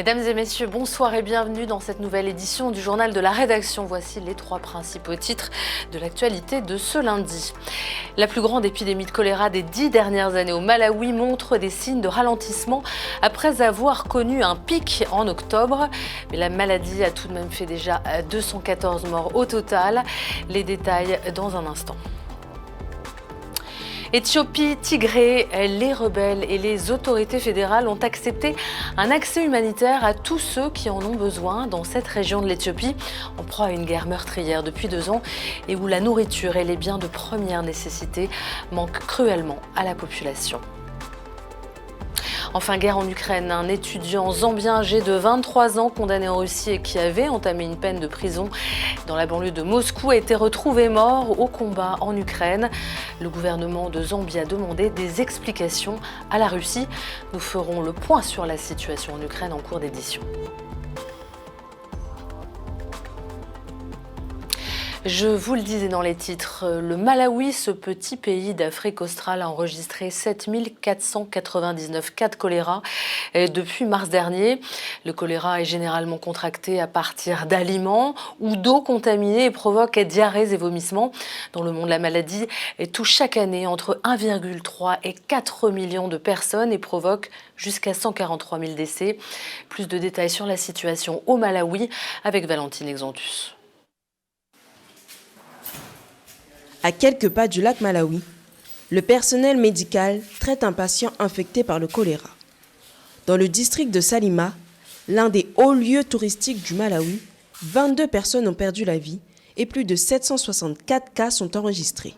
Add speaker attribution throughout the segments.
Speaker 1: Mesdames et messieurs, bonsoir et bienvenue dans cette nouvelle édition du journal de la rédaction. Voici les trois principaux titres de l'actualité de ce lundi. La plus grande épidémie de choléra des 10 dernières années au Malawi montre des signes de ralentissement après avoir connu un pic en octobre. Mais la maladie a tout de même fait déjà 214 morts au total. Les détails dans un instant. Éthiopie, Tigré, les rebelles et les autorités fédérales ont accepté un accès humanitaire à tous ceux qui en ont besoin dans cette région de l'Éthiopie, en proie à une guerre meurtrière depuis 2 ans et où la nourriture et les biens de première nécessité manquent cruellement à la population. Enfin, guerre en Ukraine, un étudiant zambien âgé de 23 ans condamné en Russie et qui avait entamé une peine de prison dans la banlieue de Moscou a été retrouvé mort au combat en Ukraine. Le gouvernement de Zambie a demandé des explications à la Russie. Nous ferons le point sur la situation en Ukraine en cours d'édition. Je vous le disais dans les titres, le Malawi, ce petit pays d'Afrique australe, a enregistré 7499 cas de choléra depuis mars dernier. Le choléra est généralement contracté à partir d'aliments ou d'eau contaminée et provoque diarrhées et vomissements. Dans le monde, la maladie touche chaque année entre 1,3 et 4 millions de personnes et provoque jusqu'à 143 000 décès. Plus de détails sur la situation au Malawi avec Valentine Exantus.
Speaker 2: À quelques pas du lac Malawi, le personnel médical traite un patient infecté par le choléra. Dans le district de Salima, l'un des hauts lieux touristiques du Malawi, 22 personnes ont perdu la vie et plus de 764 cas sont enregistrés.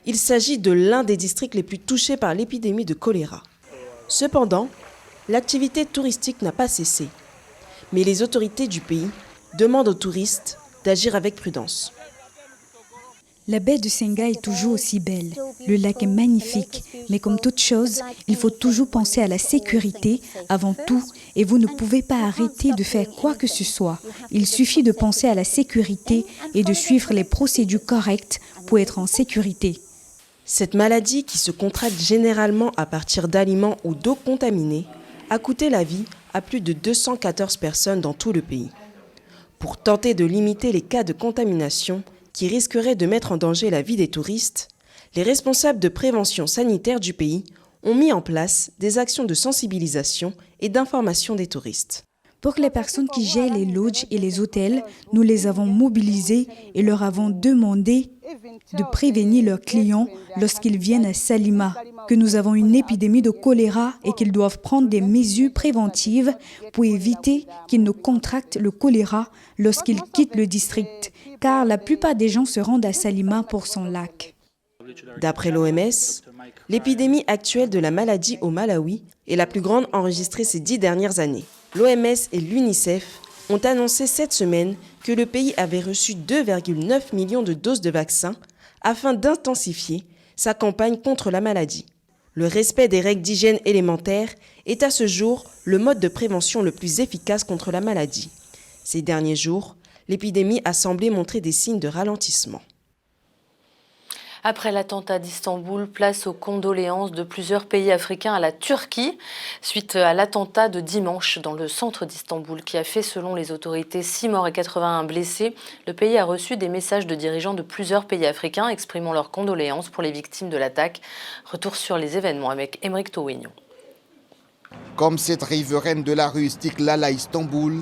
Speaker 2: Il s'agit de l'un des districts les plus touchés par l'épidémie de choléra. Cependant, l'activité touristique n'a pas cessé. Mais les autorités du pays demandent aux touristes d'agir avec prudence.
Speaker 3: La baie de Senga est toujours aussi belle. Le lac est magnifique, mais comme toute chose, il faut toujours penser à la sécurité avant tout et vous ne pouvez pas arrêter de faire quoi que ce soit. Il suffit de penser à la sécurité et de suivre les procédures correctes pour être en sécurité.
Speaker 2: Cette maladie, qui se contracte généralement à partir d'aliments ou d'eau contaminée, a coûté la vie à plus de 214 personnes dans tout le pays. Pour tenter de limiter les cas de contamination, qui risquerait de mettre en danger la vie des touristes, les responsables de prévention sanitaire du pays ont mis en place des actions de sensibilisation et d'information des touristes.
Speaker 3: Pour les personnes qui gèrent les lodges et les hôtels, nous les avons mobilisés et leur avons demandé de prévenir leurs clients lorsqu'ils viennent à Salima, que nous avons une épidémie de choléra et qu'ils doivent prendre des mesures préventives pour éviter qu'ils ne contractent le choléra lorsqu'ils quittent le district, car la plupart des gens se rendent à Salima pour son lac.
Speaker 2: D'après l'OMS, l'épidémie actuelle de la maladie au Malawi est la plus grande enregistrée ces 10 dernières années. L'OMS et l'UNICEF ont annoncé cette semaine que le pays avait reçu 2,9 millions de doses de vaccins afin d'intensifier sa campagne contre la maladie. Le respect des règles d'hygiène élémentaires est à ce jour le mode de prévention le plus efficace contre la maladie. Ces derniers jours, l'épidémie a semblé montrer des signes de ralentissement.
Speaker 1: Après l'attentat d'Istanbul, place aux condoléances de plusieurs pays africains à la Turquie, suite à l'attentat de dimanche dans le centre d'Istanbul qui a fait, selon les autorités, 6 morts et 81 blessés. Le pays a reçu des messages de dirigeants de plusieurs pays africains exprimant leurs condoléances pour les victimes de l'attaque. Retour sur les événements avec Émeric Towignon.
Speaker 4: Comme cette riveraine de la rue Istiklal à Istanbul,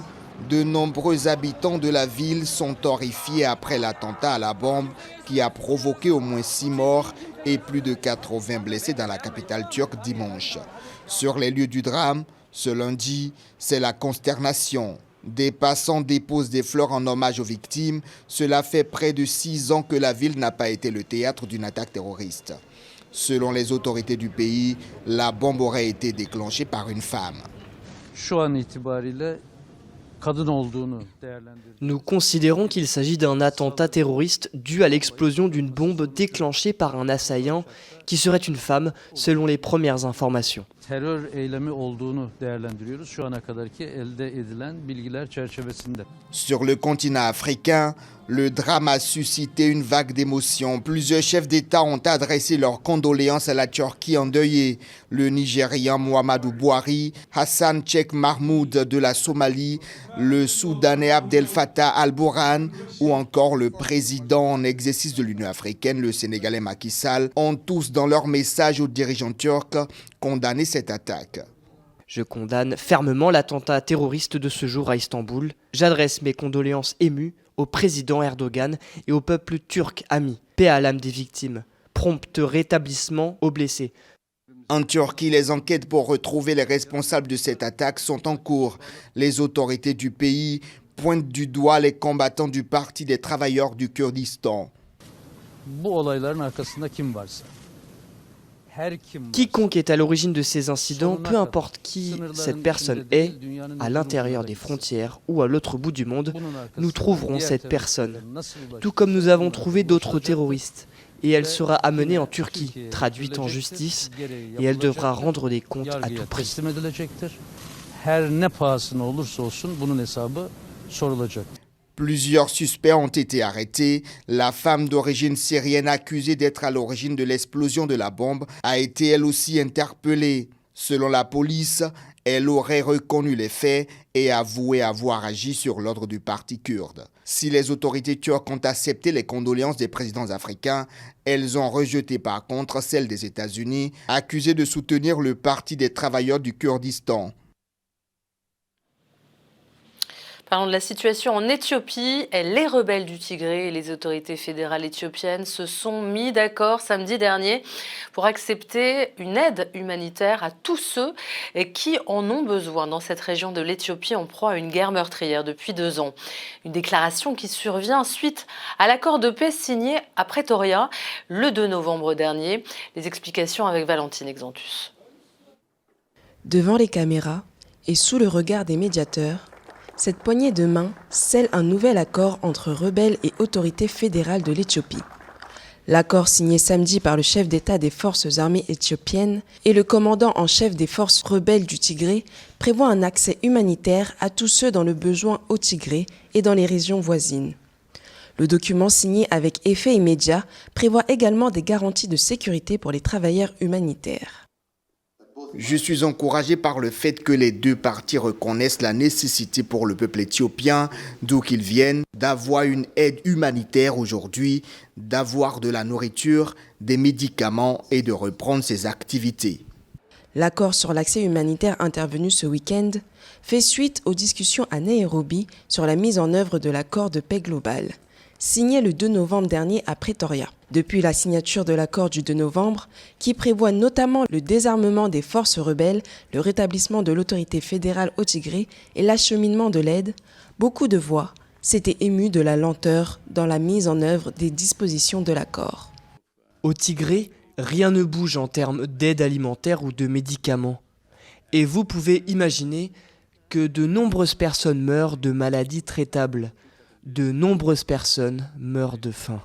Speaker 4: de nombreux habitants de la ville sont horrifiés après l'attentat à la bombe qui a provoqué au moins 6 morts et plus de 80 blessés dans la capitale turque dimanche. Sur les lieux du drame, ce lundi, c'est la consternation. Des passants déposent des fleurs en hommage aux victimes. Cela fait près de 6 ans que la ville n'a pas été le théâtre d'une attaque terroriste. Selon les autorités du pays, la bombe aurait été déclenchée par une femme.
Speaker 5: Nous considérons qu'il s'agit d'un attentat terroriste dû à l'explosion d'une bombe déclenchée par un assaillant qui serait une femme, selon les premières informations.
Speaker 6: terör eylemi olduğunu değerlendiriyoruz şu ana kadarki elde edilen bilgiler çerçevesinde.
Speaker 4: Sur le continent africain, le drame a suscité une vague d'émotions. Plusieurs chefs d'État ont adressé leurs condoléances à la Turquie endeuillée. Le Nigérian Muhammadu Buhari, Hassan Sheikh Mahmoud de la Somalie, le Soudanais Abdel Fattah al-Burhan ou encore le président en exercice de l'Union africaine, le Sénégalais Macky Sall, ont tous dans leur message aux dirigeants turcs condamné cette attaque.
Speaker 5: Je condamne fermement l'attentat terroriste de ce jour à Istanbul. J'adresse mes condoléances émues au président Erdogan et au peuple turc ami. Paix à l'âme des victimes. Prompt rétablissement aux blessés.
Speaker 4: En Turquie, les enquêtes pour retrouver les responsables de cette attaque sont en cours. Les autorités du pays pointent du doigt les combattants du Parti des travailleurs du Kurdistan.
Speaker 6: Bu olayların arkasında kim varsa, her kim varsa,
Speaker 5: Quiconque est à l'origine de ces incidents, peu importe qui cette personne est, à l'intérieur des frontières ou à l'autre bout du monde, nous trouverons cette personne. Tout comme nous avons trouvé d'autres terroristes. Et elle sera amenée en Turquie, traduite en justice, et elle devra rendre des comptes à tout prix.
Speaker 6: teslim edilecektir. Her ne pahasına olursa olsun bunun hesabı sorulacak.
Speaker 4: Plusieurs suspects ont été arrêtés. La femme d'origine syrienne accusée d'être à l'origine de l'explosion de la bombe a été elle aussi interpellée. Selon la police, elle aurait reconnu les faits et avoué avoir agi sur l'ordre du parti kurde. Si les autorités turques ont accepté les condoléances des présidents africains, elles ont rejeté par contre celles des États-Unis, accusés de soutenir le Parti des travailleurs du Kurdistan.
Speaker 1: Parlons de la situation en Éthiopie. Les rebelles du Tigré et les autorités fédérales éthiopiennes se sont mis d'accord samedi dernier pour accepter une aide humanitaire à tous ceux qui en ont besoin dans cette région de l'Éthiopie en proie à une guerre meurtrière depuis 2 ans. Une déclaration qui survient suite à l'accord de paix signé à Pretoria le 2 novembre dernier. Les explications avec Valentine Exantus.
Speaker 2: Devant les caméras et sous le regard des médiateurs, cette poignée de main scelle un nouvel accord entre rebelles et autorités fédérales de l'Éthiopie. L'accord signé samedi par le chef d'État des forces armées éthiopiennes et le commandant en chef des forces rebelles du Tigré prévoit un accès humanitaire à tous ceux dans le besoin au Tigré et dans les régions voisines. Le document signé avec effet immédiat prévoit également des garanties de sécurité pour les travailleurs humanitaires.
Speaker 4: Je suis encouragé par le fait que les deux parties reconnaissent la nécessité pour le peuple éthiopien, d'où qu'ils viennent, d'avoir une aide humanitaire aujourd'hui, d'avoir de la nourriture, des médicaments et de reprendre ses activités.
Speaker 2: L'accord sur l'accès humanitaire intervenu ce week-end fait suite aux discussions à Nairobi sur la mise en œuvre de l'accord de paix global, signé le 2 novembre dernier à Pretoria. Depuis la signature de l'accord du 2 novembre, qui prévoit notamment le désarmement des forces rebelles, le rétablissement de l'autorité fédérale au Tigré et l'acheminement de l'aide, beaucoup de voix s'étaient émues de la lenteur dans la mise en œuvre des dispositions de l'accord.
Speaker 5: Au Tigré, rien ne bouge en termes d'aide alimentaire ou de médicaments. Et vous pouvez imaginer que de nombreuses personnes meurent de maladies traitables. De nombreuses personnes meurent de faim.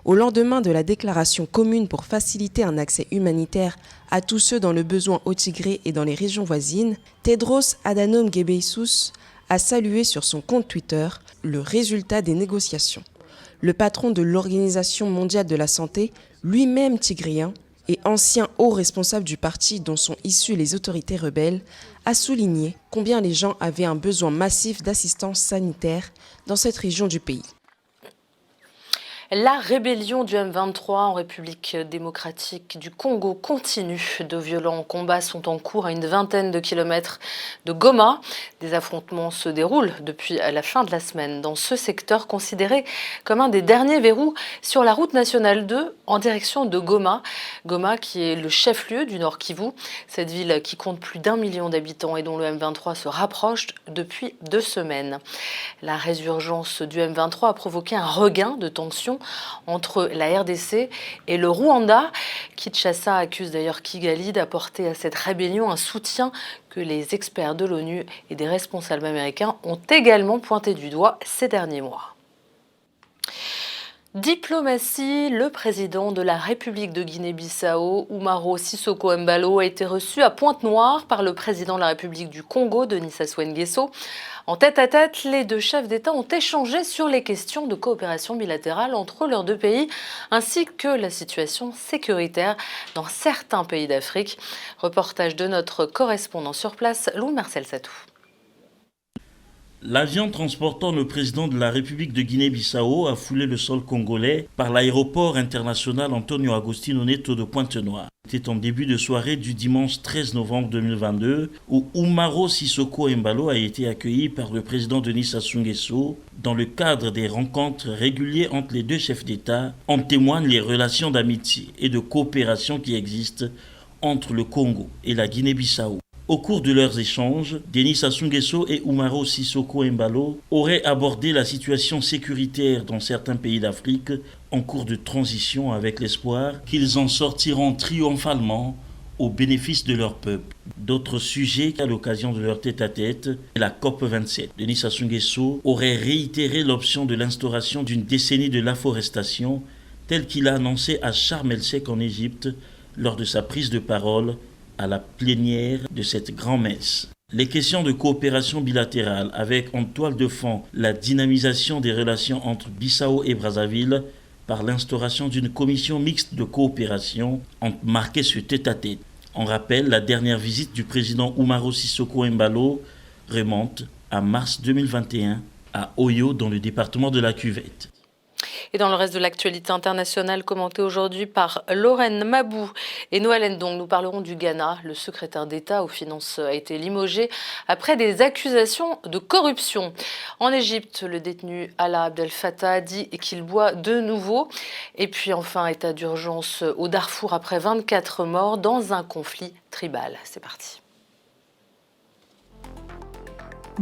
Speaker 2: Au lendemain de la déclaration commune pour faciliter un accès humanitaire à tous ceux dans le besoin au Tigré et dans les régions voisines, Tedros Adhanom Ghebreyesus a salué sur son compte Twitter le résultat des négociations. Le patron de l'Organisation mondiale de la santé, lui-même tigréen et ancien haut responsable du parti dont sont issues les autorités rebelles, a souligné combien les gens avaient un besoin massif d'assistance sanitaire dans cette région du pays.
Speaker 1: La rébellion du M23 en République démocratique du Congo continue. De violents combats sont en cours à une vingtaine de kilomètres de Goma. Des affrontements se déroulent depuis la fin de la semaine dans ce secteur considéré comme un des derniers verrous sur la route nationale 2 en direction de Goma. Goma qui est le chef-lieu du Nord Kivu. Cette ville qui compte plus d'1 million d'habitants et dont le M23 se rapproche depuis 2 semaines. La résurgence du M23 a provoqué un regain de tensions entre la RDC et le Rwanda. Kinshasa accuse d'ailleurs Kigali d'apporter à cette rébellion un soutien que les experts de l'ONU et des responsables américains ont également pointé du doigt ces derniers mois. Diplomatie, le président de la République de Guinée-Bissau, Umaro Sissoko Embalo, a été reçu à Pointe-Noire par le président de la République du Congo, Denis Sassou Nguesso. En tête-à-tête, les deux chefs d'État ont échangé sur les questions de coopération bilatérale entre leurs deux pays, ainsi que la situation sécuritaire dans certains pays d'Afrique. Reportage de notre correspondant sur place, Louis-Marcel Satou.
Speaker 7: L'avion transportant le président de la République de Guinée-Bissau a foulé le sol congolais par l'aéroport international Antonio Agostinho Neto de Pointe-Noire. C'était en début de soirée du dimanche 13 novembre 2022 où Umaro Sissoko Embalo a été accueilli par le président Denis Sassou Nguesso. Dans le cadre des rencontres régulières entre les deux chefs d'État, en témoignent les relations d'amitié et de coopération qui existent entre le Congo et la Guinée-Bissau. Au cours de leurs échanges, Denis Sassou Nguesso et Umaro Sissoko Embalo auraient abordé la situation sécuritaire dans certains pays d'Afrique en cours de transition avec l'espoir qu'ils en sortiront triomphalement au bénéfice de leur peuple. D'autres sujets à l'occasion de leur tête-à-tête, la COP27. Denis Sassou Nguesso aurait réitéré l'option de l'instauration d'une décennie de l'afforestation telle qu'il a annoncé à Sharm el-Sheikh en Égypte lors de sa prise de parole à la plénière de cette grand-messe. Les questions de coopération bilatérale avec en toile de fond la dynamisation des relations entre Bissau et Brazzaville par l'instauration d'une commission mixte de coopération ont marqué ce tête-à-tête. On rappelle, la dernière visite du président Umaro Sissoko Embalo remonte à mars 2021 à Oyo dans le département de la Cuvette.
Speaker 1: Et dans le reste de l'actualité internationale commentée aujourd'hui par Lorraine Mabou et Noël Ndong, nous parlerons du Ghana. Le secrétaire d'État aux Finances a été limogé après des accusations de corruption. En Égypte, le détenu Alaa Abdel Fattah dit qu'il boit de nouveau. Et puis enfin, état d'urgence au Darfour après 24 morts dans un conflit tribal. C'est parti.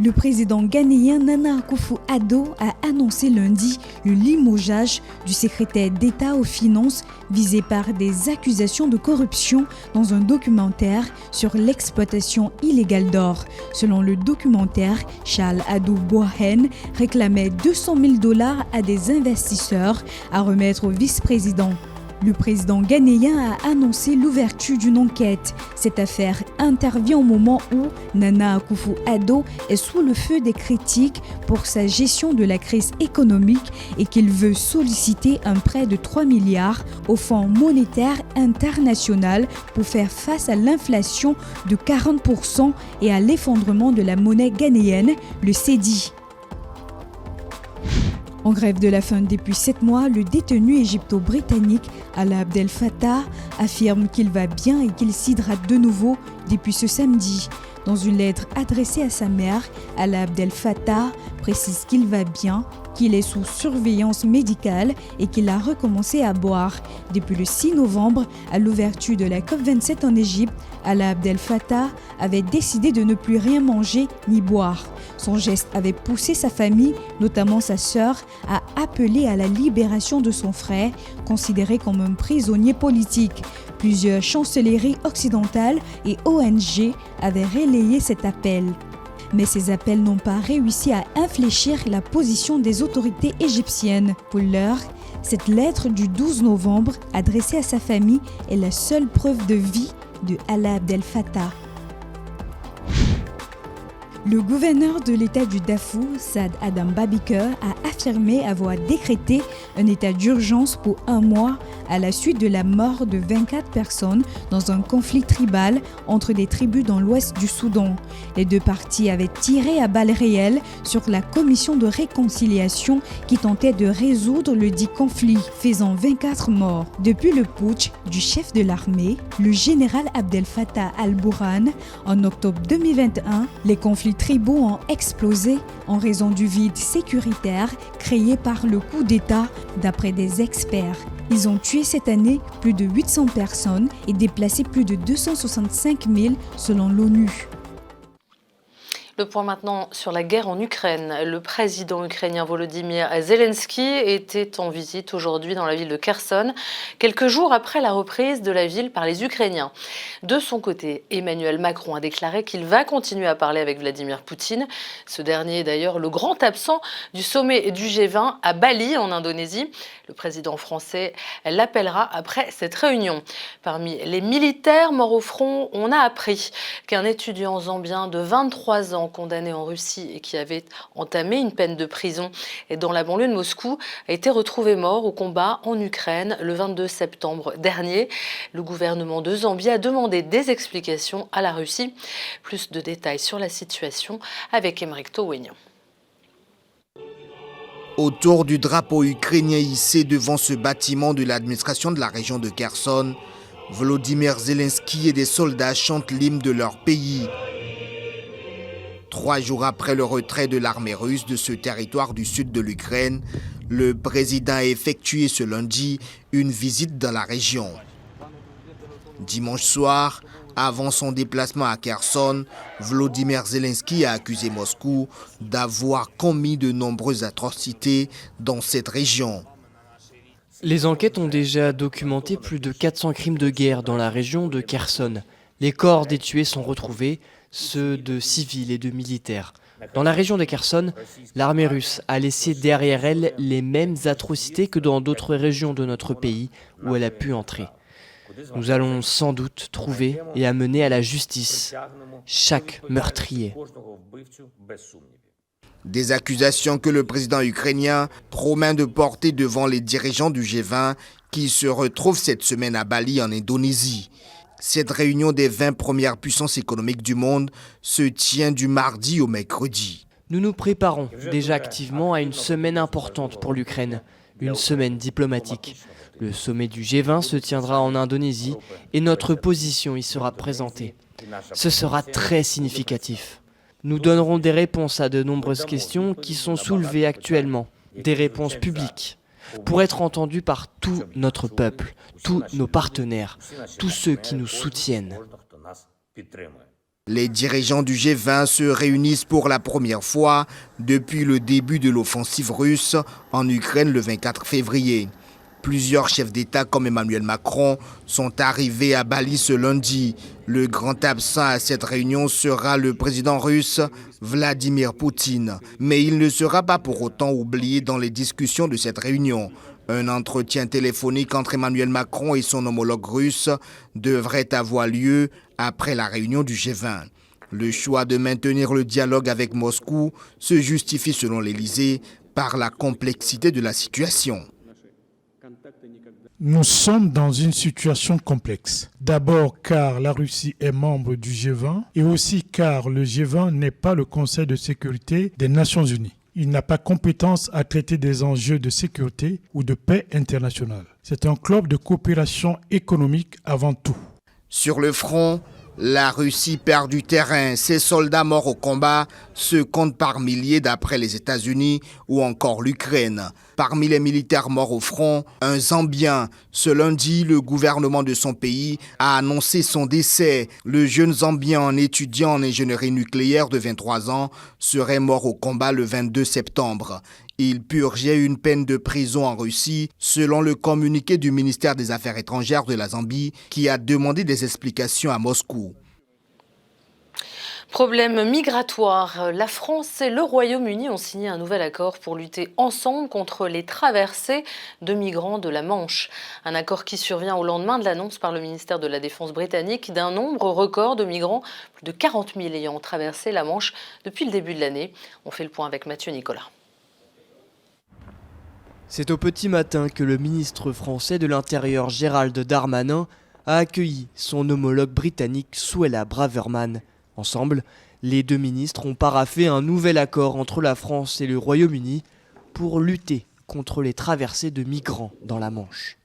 Speaker 3: Le président ghanéen Nana Akufo-Addo a annoncé lundi le limogeage du secrétaire d'État aux Finances visé par des accusations de corruption dans un documentaire sur l'exploitation illégale d'or. Selon le documentaire, Charles Addo Boahen réclamait $200 000 à des investisseurs à remettre au vice-président. Le président ghanéen a annoncé l'ouverture d'une enquête. Cette affaire intervient au moment où Nana Akufo-Addo est sous le feu des critiques pour sa gestion de la crise économique et qu'il veut solliciter un prêt de 3 milliards au Fonds monétaire international pour faire face à l'inflation de 40% et à l'effondrement de la monnaie ghanéenne, le cedi. En grève de la faim depuis 7 mois, le détenu égypto-britannique Alaa Abdel Fattah affirme qu'il va bien et qu'il s'hydrate de nouveau depuis ce samedi. Dans une lettre adressée à sa mère, Alaa Abdel Fattah précise qu'il va bien, qu'il est sous surveillance médicale et qu'il a recommencé à boire. Depuis le 6 novembre, à l'ouverture de la COP27 en Égypte, Alaa Abdel Fattah avait décidé de ne plus rien manger ni boire. Son geste avait poussé sa famille, notamment sa sœur, à appeler à la libération de son frère, considéré comme un prisonnier politique. Plusieurs chancelleries occidentales et ONG avaient relayé cet appel. Mais ces appels n'ont pas réussi à infléchir la position des autorités égyptiennes. Pour l'heure, cette lettre du 12 novembre adressée à sa famille est la seule preuve de vie de Alaa Abdel Fattah. Le gouverneur de l'État du Darfour, Saad Adam Babiker, a affirmé avoir décrété un état d'urgence pour 1 mois à la suite de la mort de 24 personnes dans un conflit tribal entre des tribus dans l'ouest du Soudan. Les deux parties avaient tiré à balles réelles sur la commission de réconciliation qui tentait de résoudre le dit conflit, faisant 24 morts. Depuis le putsch du chef de l'armée, le général Abdel Fattah al-Burhan, en octobre 2021, les conflits tribaux ont explosé en raison du vide sécuritaire créé par le coup d'État, d'après des experts. Ils ont tué cette année plus de 800 personnes et déplacé plus de 265 000 selon l'ONU.
Speaker 1: Le point maintenant sur la guerre en Ukraine. Le président ukrainien Volodymyr Zelensky était en visite aujourd'hui dans la ville de Kherson, quelques jours après la reprise de la ville par les Ukrainiens. De son côté, Emmanuel Macron a déclaré qu'il va continuer à parler avec Vladimir Poutine. Ce dernier est d'ailleurs le grand absent du sommet du G20 à Bali, en Indonésie. Le président français l'appellera après cette réunion. Parmi les militaires morts au front, on a appris qu'un étudiant zambien de 23 ans condamné en Russie et qui avait entamé une peine de prison dans la banlieue de Moscou a été retrouvé mort au combat en Ukraine le 22 septembre dernier. Le gouvernement de Zambie a demandé des explications à la Russie. Plus de détails sur la situation avec Émeric Towignan.
Speaker 4: Autour du drapeau ukrainien hissé devant ce bâtiment de l'administration de la région de Kherson, Volodymyr Zelensky et des soldats chantent l'hymne de leur pays. 3 jours après le retrait de l'armée russe de ce territoire du sud de l'Ukraine, le président a effectué ce lundi une visite dans la région. Dimanche soir, avant son déplacement à Kherson, Volodymyr Zelensky a accusé Moscou d'avoir commis de nombreuses atrocités dans cette région.
Speaker 5: Les enquêtes ont déjà documenté plus de 400 crimes de guerre dans la région de Kherson. Les corps des tués sont retrouvés, ceux de civils et de militaires. Dans la région de Kherson, l'armée russe a laissé derrière elle les mêmes atrocités que dans d'autres régions de notre pays où elle a pu entrer. Nous allons sans doute trouver et amener à la justice chaque meurtrier.
Speaker 4: Des accusations que le président ukrainien promet de porter devant les dirigeants du G20 qui se retrouvent cette semaine à Bali en Indonésie. Cette réunion des 20 premières puissances économiques du monde se tient du mardi au mercredi.
Speaker 5: Nous nous préparons déjà activement à une semaine importante pour l'Ukraine, une semaine diplomatique. Le sommet du G20 se tiendra en Indonésie et notre position y sera présentée. Ce sera très significatif. Nous donnerons des réponses à de nombreuses questions qui sont soulevées actuellement, des réponses publiques, pour être entendues par tout notre peuple, tous nos partenaires, tous ceux qui nous soutiennent.
Speaker 4: Les dirigeants du G20 se réunissent pour la première fois depuis le début de l'offensive russe en Ukraine le 24 février. Plusieurs chefs d'État comme Emmanuel Macron sont arrivés à Bali ce lundi. Le grand absent à cette réunion sera le président russe Vladimir Poutine. Mais il ne sera pas pour autant oublié dans les discussions de cette réunion. Un entretien téléphonique entre Emmanuel Macron et son homologue russe devrait avoir lieu après la réunion du G20. Le choix de maintenir le dialogue avec Moscou se justifie selon l'Élysée par la complexité de la situation.
Speaker 8: Nous sommes dans une situation complexe. D'abord car la Russie est membre du G20 et aussi car le G20 n'est pas le Conseil de sécurité des Nations Unies. Il n'a pas compétence à traiter des enjeux de sécurité ou de paix internationale. C'est un club de coopération économique avant tout.
Speaker 4: Sur le front, la Russie perd du terrain. Ses soldats morts au combat se comptent par milliers d'après les États-Unis ou encore l'Ukraine. Parmi les militaires morts au front, un Zambien. Ce lundi, le gouvernement de son pays a annoncé son décès. Le jeune Zambien, un étudiant en ingénierie nucléaire de 23 ans, serait mort au combat le 22 septembre. Il purgeait une peine de prison en Russie, selon le communiqué du ministère des Affaires étrangères de la Zambie, qui a demandé des explications à Moscou.
Speaker 1: Problème migratoire. La France et le Royaume-Uni ont signé un nouvel accord pour lutter ensemble contre les traversées de migrants de la Manche. Un accord qui survient au lendemain de l'annonce par le ministère de la Défense britannique d'un nombre record de migrants, plus de 40 000 ayant traversé la Manche depuis le début de l'année. On fait le point avec Mathieu Nicolas.
Speaker 5: C'est au petit matin que le ministre français de l'Intérieur Gérald Darmanin a accueilli son homologue britannique Suella Braverman. Ensemble, les deux ministres ont paraphé un nouvel accord entre la France et le Royaume-Uni pour lutter contre les traversées de migrants dans la Manche.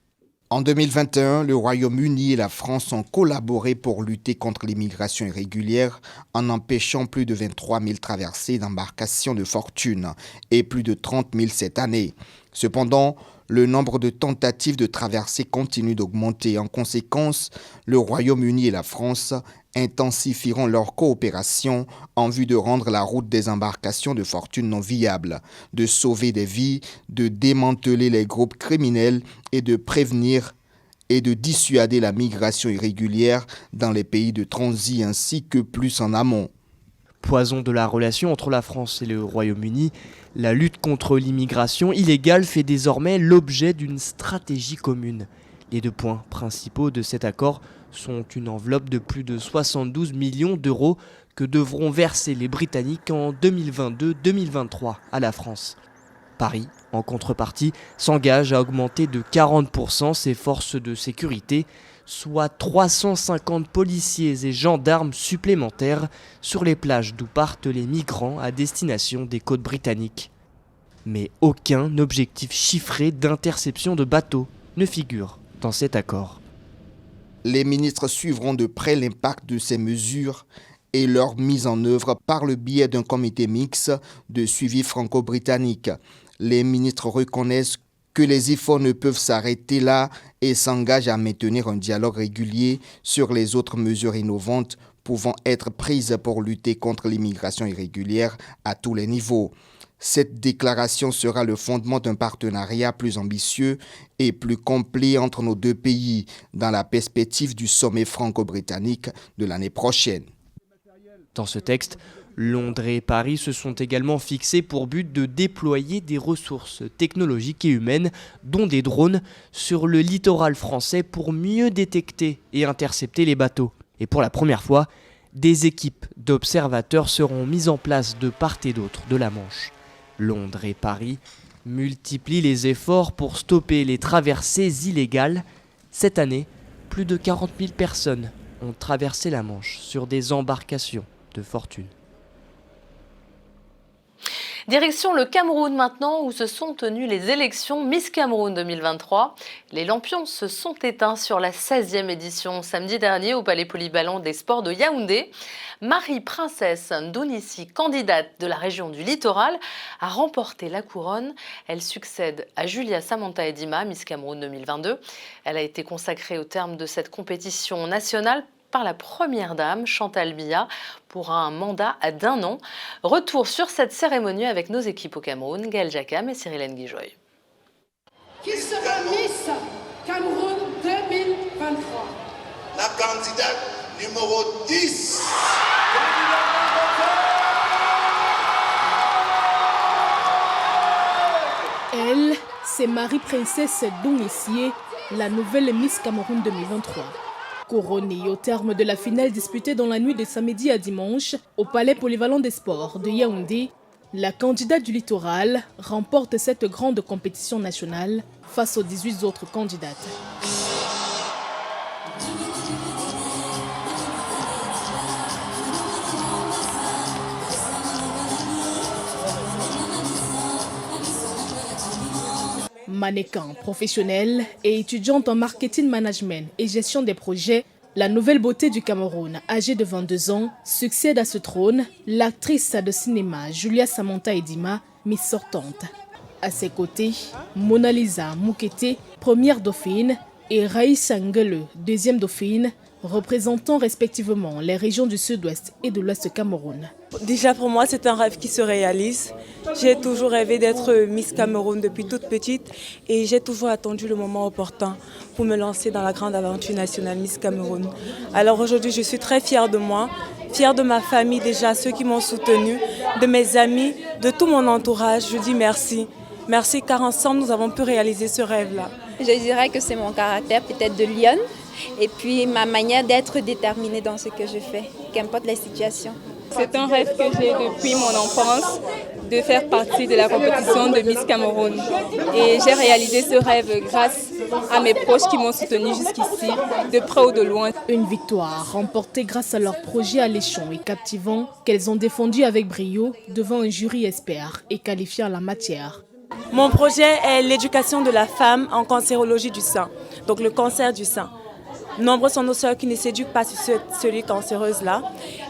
Speaker 4: En 2021, le Royaume-Uni et la France ont collaboré pour lutter contre l'immigration irrégulière en empêchant plus de 23 000 traversées d'embarcations de fortune et plus de 30 000 cette année. Cependant, le nombre de tentatives de traversée continue d'augmenter. En conséquence, le Royaume-Uni et la France intensifieront leur coopération en vue de rendre la route des embarcations de fortune non viable, de sauver des vies, de démanteler les groupes criminels et de prévenir et de dissuader la migration irrégulière dans les pays de transit ainsi que plus en amont.
Speaker 5: Poison de la relation entre la France et le Royaume-Uni, la lutte contre l'immigration illégale fait désormais l'objet d'une stratégie commune. Les 2 points principaux de cet accord sont une enveloppe de plus de 72 millions d'euros que devront verser les Britanniques en 2022-2023 à la France. Paris, en contrepartie, s'engage à augmenter de 40% ses forces de sécurité, soit 350 policiers et gendarmes supplémentaires sur les plages d'où partent les migrants à destination des côtes britanniques. Mais aucun objectif chiffré d'interception de bateaux ne figure dans cet accord.
Speaker 4: Les ministres suivront de près l'impact de ces mesures et leur mise en œuvre par le biais d'un comité mixte de suivi franco-britannique. Les ministres reconnaissent que les efforts ne peuvent s'arrêter là et s'engagent à maintenir un dialogue régulier sur les autres mesures innovantes pouvant être prises pour lutter contre l'immigration irrégulière à tous les niveaux. Cette déclaration sera le fondement d'un partenariat plus ambitieux et plus complet entre nos 2 pays dans la perspective du sommet franco-britannique de l'année prochaine.
Speaker 5: Dans ce texte, Londres et Paris se sont également fixés pour but de déployer des ressources technologiques et humaines, dont des drones, sur le littoral français pour mieux détecter et intercepter les bateaux. Et pour la première fois, des équipes d'observateurs seront mises en place de part et d'autre de la Manche. Londres et Paris multiplient les efforts pour stopper les traversées illégales. Cette année, plus de 40 000 personnes ont traversé la Manche sur des embarcations de fortune.
Speaker 1: Direction le Cameroun maintenant, où se sont tenues les élections Miss Cameroun 2023. Les lampions se sont éteints sur la 16e édition samedi dernier au Palais Polyvalent des Sports de Yaoundé. Marie-Princesse Ndounissi, candidate de la région du Littoral, a remporté la couronne. Elle succède à Julia Samantha Edima, Miss Cameroun 2022. Elle a été consacrée au terme de cette compétition nationale par la première dame, Chantal Biya, pour un mandat d'1 an. Retour sur cette cérémonie avec nos équipes au Cameroun, Gaël Jacam et Cyrilène Guijoy.
Speaker 9: Qui sera Miss Cameroun 2023?
Speaker 10: La candidate numéro 10.
Speaker 9: Elle, c'est Marie-Princesse Ndounissi, la nouvelle Miss Cameroun 2023. Couronnée au terme de la finale disputée dans la nuit de samedi à dimanche au Palais Polyvalent des Sports de Yaoundé, la candidate du littoral remporte cette grande compétition nationale face aux 18 autres candidates. Mannequin professionnelle et étudiante en marketing management et gestion des projets, la nouvelle beauté du Cameroun, âgée de 22 ans, succède à ce trône l'actrice de cinéma Julia Samantha Edima, Miss sortante. À ses côtés, Mona Lisa Moukete, première dauphine, et Raïssa Ngele, deuxième dauphine, représentant respectivement les régions du sud-ouest et de l'ouest Cameroun.
Speaker 11: Déjà pour moi, c'est un rêve qui se réalise. J'ai toujours rêvé d'être Miss Cameroun depuis toute petite et j'ai toujours attendu le moment opportun pour me lancer dans la grande aventure nationale Miss Cameroun. Alors aujourd'hui, je suis très fière de moi, fière de ma famille déjà, ceux qui m'ont soutenue, de mes amis, de tout mon entourage. Je dis merci. Merci car ensemble, nous avons pu réaliser ce rêve-là.
Speaker 12: Je dirais que c'est mon caractère peut-être de lionne et puis ma manière d'être déterminée dans ce que je fais, qu'importe les situations.
Speaker 13: C'est un rêve que j'ai depuis mon enfance, de faire partie de la compétition de Miss Cameroun. Et j'ai réalisé ce rêve grâce à mes proches qui m'ont soutenue jusqu'ici, de près ou de loin.
Speaker 9: Une victoire remportée grâce à leur projet alléchant et captivant qu'elles ont défendu avec brio devant un jury expert et qualifié en la matière.
Speaker 11: Mon projet est l'éducation de la femme en cancérologie du sein, donc le cancer du sein. Nombreux sont nos sœurs qui ne s'éduquent pas sur celui cancéreuse-là.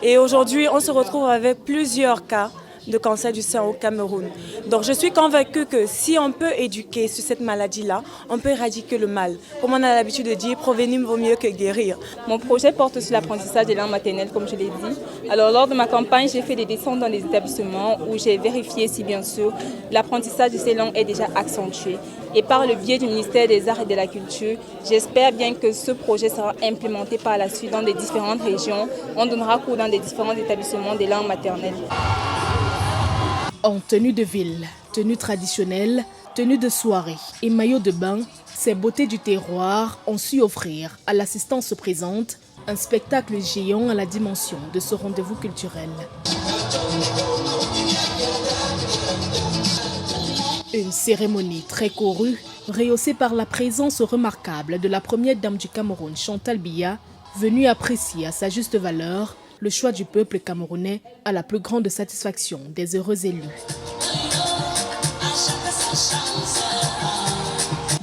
Speaker 11: Et aujourd'hui, on se retrouve avec plusieurs cas de cancer du sein au Cameroun. Donc je suis convaincue que si on peut éduquer sur cette maladie-là, on peut éradiquer le mal. Comme on a l'habitude de dire, prévenir vaut mieux que guérir.
Speaker 13: Mon projet porte sur l'apprentissage des langues maternelles, comme je l'ai dit. Alors lors de ma campagne, j'ai fait des descentes dans des établissements où j'ai vérifié si bien sûr l'apprentissage de ces langues est déjà accentué. Et par le biais du ministère des Arts et de la Culture, j'espère bien que ce projet sera implémenté par la suite dans des différentes régions. On donnera cours dans des différents établissements des langues maternelles.
Speaker 9: En tenue de ville, tenue traditionnelle, tenue de soirée et maillot de bain, ces beautés du terroir ont su offrir à l'assistance présente un spectacle géant à la dimension de ce rendez-vous culturel. Une cérémonie très courue, rehaussée par la présence remarquable de la première dame du Cameroun, Chantal Biya, venue apprécier à sa juste valeur le choix du peuple camerounais à la plus grande satisfaction des heureux élus.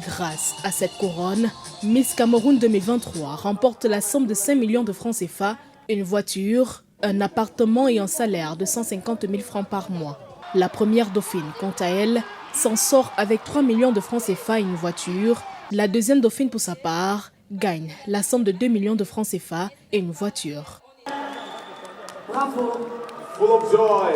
Speaker 9: Grâce à cette couronne, Miss Cameroun 2023 remporte la somme de 5 millions de francs CFA, une voiture, un appartement et un salaire de 150 000 francs par mois. La première dauphine, quant à elle, s'en sort avec 3 millions de francs CFA et une voiture. La deuxième dauphine, pour sa part, gagne la somme de 2 millions de francs CFA et une voiture.
Speaker 14: Bravo. Full of joy.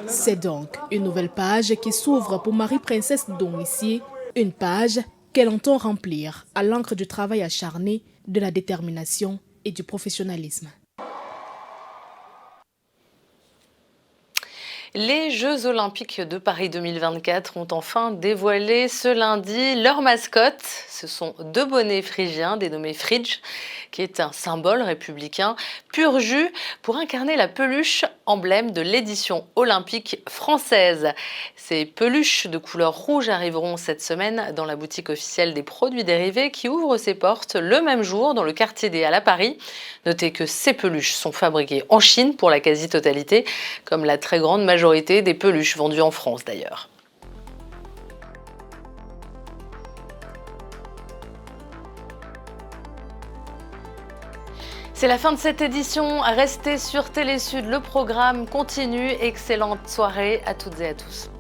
Speaker 9: C'est donc une nouvelle page qui s'ouvre pour Marie-Princesse Donissier, une page qu'elle entend remplir à l'encre du travail acharné, de la détermination et du professionnalisme.
Speaker 1: Les Jeux Olympiques de Paris 2024 ont enfin dévoilé ce lundi leur mascotte. Ce sont 2 bonnets phrygiens dénommés Frige, qui est un symbole républicain pur jus pour incarner la peluche, emblème de l'édition olympique française. Ces peluches de couleur rouge arriveront cette semaine dans la boutique officielle des produits dérivés qui ouvre ses portes le même jour dans le quartier des Halles à Paris. Notez que ces peluches sont fabriquées en Chine pour la quasi-totalité, comme la très grande majorité des peluches vendues en France d'ailleurs. C'est la fin de cette édition. Restez sur Télésud, le programme continue. Excellente soirée à toutes et à tous.